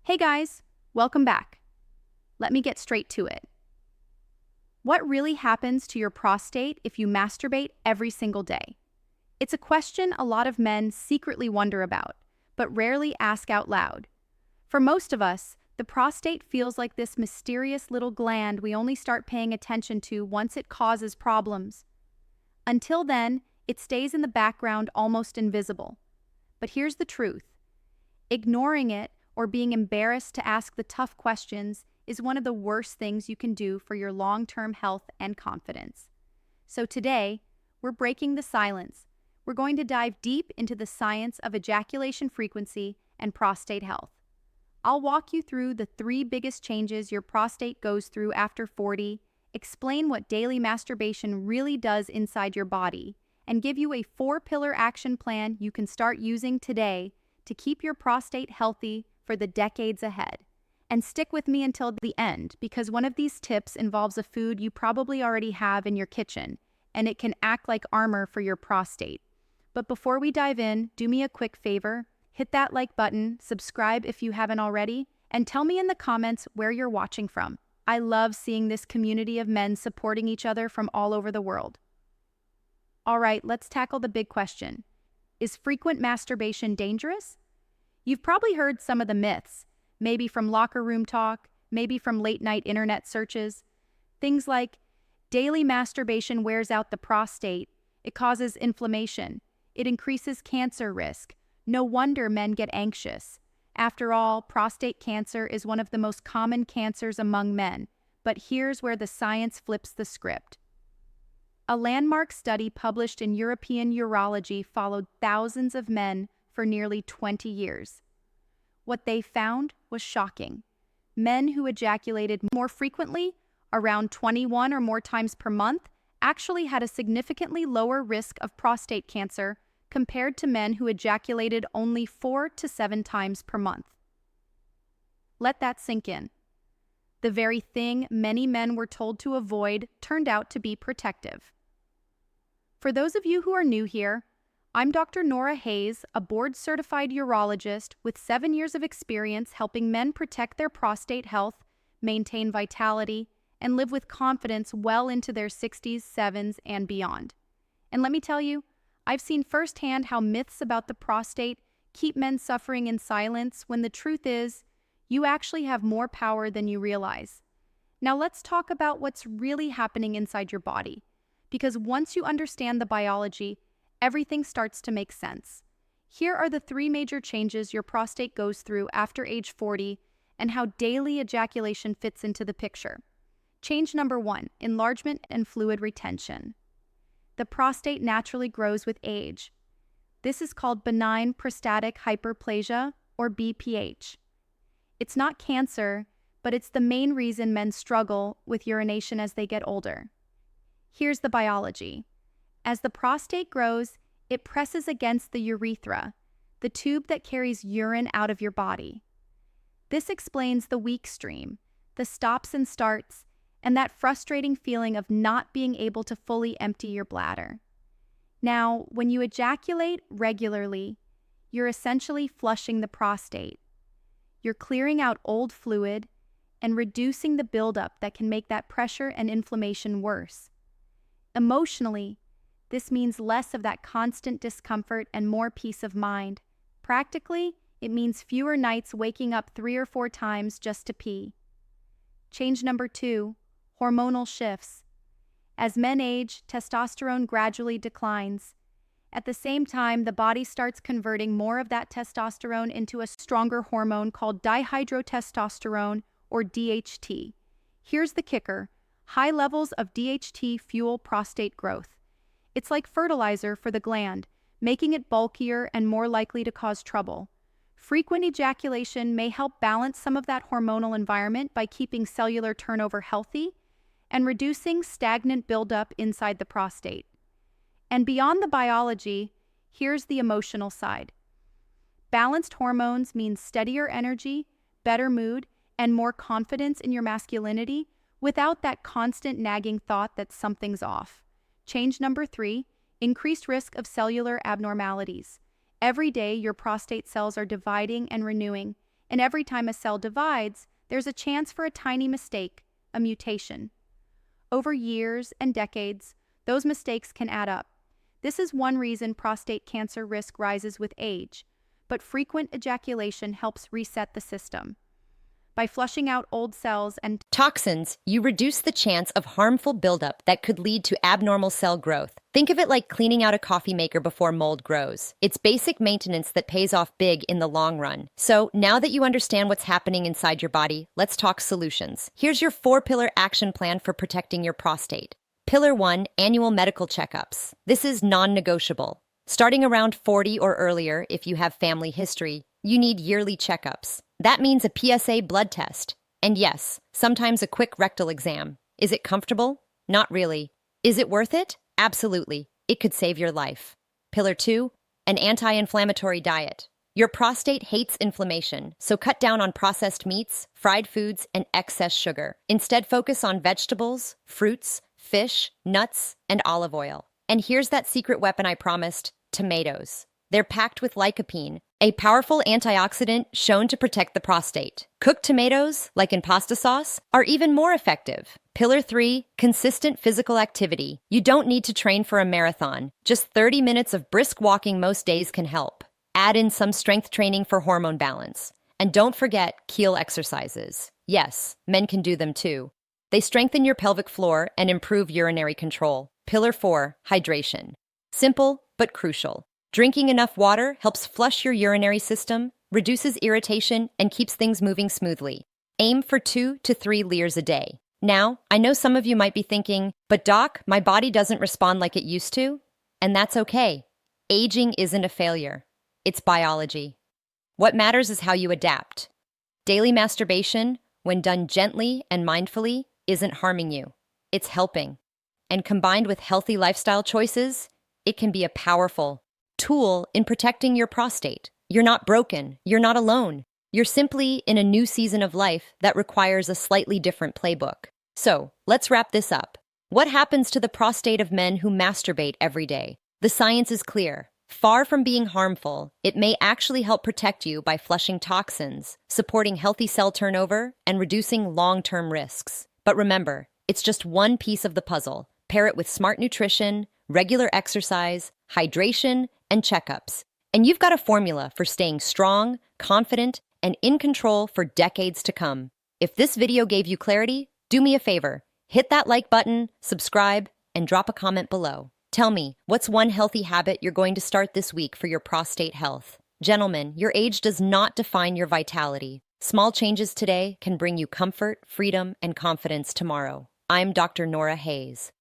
Hey guys, welcome back. Let me get straight to it. What really happens to your prostate if you masturbate every single day? It's a question a lot of men secretly wonder about, but rarely ask out loud. For most of us, the prostate feels like this mysterious little gland we only start paying attention to once it causes problems. Until then, it stays in the background almost invisible. But here's the truth. Ignoring it or being embarrassed to ask the tough questions is one of the worst things you can do for your long-term health and confidence. So today, we're breaking the silence. We're going to dive deep into the science of ejaculation frequency and prostate health. I'll walk you through the 3 biggest changes your prostate goes through after 40, explain what daily masturbation really does inside your body, and give you a 4-pillar action plan you can start using today to keep your prostate healthy for the decades ahead. And stick with me until the end, because one of these tips involves a food you probably already have in your kitchen, and it can act like armor for your prostate. But before we dive in, do me a quick favor, hit that like button, subscribe if you haven't already, and tell me in the comments where you're watching from. I love seeing this community of men supporting each other from all over the world. All right, let's tackle the big question. Is frequent masturbation dangerous? You've probably heard some of the myths, maybe from locker room talk, maybe from late-night internet searches. Things like, daily masturbation wears out the prostate, it causes inflammation, it increases cancer risk, no wonder men get anxious. After all, prostate cancer is one of the most common cancers among men, but here's where the science flips the script. A landmark study published in European Urology followed thousands of men for nearly 20 years. What they found was shocking. Men who ejaculated more frequently, around 21 or more times per month, actually had a significantly lower risk of prostate cancer compared to men who ejaculated only 4 to 7 times per month. Let that sink in. The very thing many men were told to avoid turned out to be protective. For those of you who are new here, I'm Dr. Nora Hayes, a board-certified urologist with 7 years of experience helping men protect their prostate health, maintain vitality, and live with confidence well into their 60s, 70s, and beyond. And let me tell you, I've seen firsthand how myths about the prostate keep men suffering in silence when the truth is, you actually have more power than you realize. Now let's talk about what's really happening inside your body, because once you understand the biology, everything starts to make sense. Here are the 3 major changes your prostate goes through after age 40 and how daily ejaculation fits into the picture. Change number 1, enlargement and fluid retention. The prostate naturally grows with age. This is called benign prostatic hyperplasia, or BPH. It's not cancer, but it's the main reason men struggle with urination as they get older. Here's the biology. As the prostate grows, it presses against the urethra, the tube that carries urine out of your body. This explains the weak stream, the stops and starts, and that frustrating feeling of not being able to fully empty your bladder. Now, when you ejaculate regularly, you're essentially flushing the prostate. You're clearing out old fluid and reducing the buildup that can make that pressure and inflammation worse. Emotionally, this means less of that constant discomfort and more peace of mind. Practically, it means fewer nights waking up 3 or 4 times just to pee. Change number 2, hormonal shifts. As men age, testosterone gradually declines. At the same time, the body starts converting more of that testosterone into a stronger hormone called dihydrotestosterone, or DHT. Here's the kicker. High levels of DHT fuel prostate growth. It's like fertilizer for the gland, making it bulkier and more likely to cause trouble. Frequent ejaculation may help balance some of that hormonal environment by keeping cellular turnover healthy and reducing stagnant buildup inside the prostate. And beyond the biology, here's the emotional side. Balanced hormones mean steadier energy, better mood, and more confidence in your masculinity without that constant nagging thought that something's off. Change number 3, increased risk of cellular abnormalities. Every day, your prostate cells are dividing and renewing, And every time a cell divides, there's a chance for a tiny mistake, a mutation. Over years and decades, those mistakes can add up. This is one reason prostate cancer risk rises with age, but frequent ejaculation helps reset the system. By flushing out old cells and toxins, you reduce the chance of harmful buildup that could lead to abnormal cell growth. Think of it like cleaning out a coffee maker before mold grows. It's basic maintenance that pays off big in the long run. So, now that you understand what's happening inside your body, let's talk solutions. Here's your 4-pillar action plan for protecting your prostate. Pillar 1, annual medical checkups. This is non-negotiable. Starting around 40 or earlier, if you have family history, you need yearly checkups. That means a PSA blood test. And yes, sometimes a quick rectal exam. Is it comfortable? Not really. Is it worth it? Absolutely. It could save your life. Pillar 2, an anti-inflammatory diet. Your prostate hates inflammation, so cut down on processed meats, fried foods, and excess sugar. Instead, focus on vegetables, fruits, fish, nuts, and olive oil. And here's that secret weapon I promised, tomatoes. They're packed with lycopene, a powerful antioxidant shown to protect the prostate. Cooked tomatoes, like in pasta sauce, are even more effective. Pillar 3, consistent physical activity. You don't need to train for a marathon. Just 30 minutes of brisk walking most days can help. Add in some strength training for hormone balance. And don't forget Kegel exercises. Yes, men can do them too. They strengthen your pelvic floor and improve urinary control. Pillar 4, hydration. Simple, but crucial. Drinking enough water helps flush your urinary system, reduces irritation, and keeps things moving smoothly. Aim for 2 to 3 liters a day. Now, I know some of you might be thinking, but doc, my body doesn't respond like it used to. And that's okay. Aging isn't a failure. It's biology. What matters is how you adapt. Daily masturbation, when done gently and mindfully, isn't harming you. It's helping. And combined with healthy lifestyle choices, it can be a powerful tool in protecting your prostate. You're not broken. You're not alone. You're simply in a new season of life that requires a slightly different playbook. So, let's wrap this up. What happens to the prostate of men who masturbate every day? The science is clear. Far from being harmful, it may actually help protect you by flushing toxins, supporting healthy cell turnover, and reducing long-term risks. But remember, it's just one piece of the puzzle. Pair it with smart nutrition, regular exercise, hydration, and checkups. And you've got a formula for staying strong, confident, and in control for decades to come. If this video gave you clarity, do me a favor. Hit that like button, subscribe, and drop a comment below. Tell me, what's one healthy habit you're going to start this week for your prostate health? Gentlemen, your age does not define your vitality. Small changes today can bring you comfort, freedom, and confidence tomorrow. I'm Dr. Nora Hayes.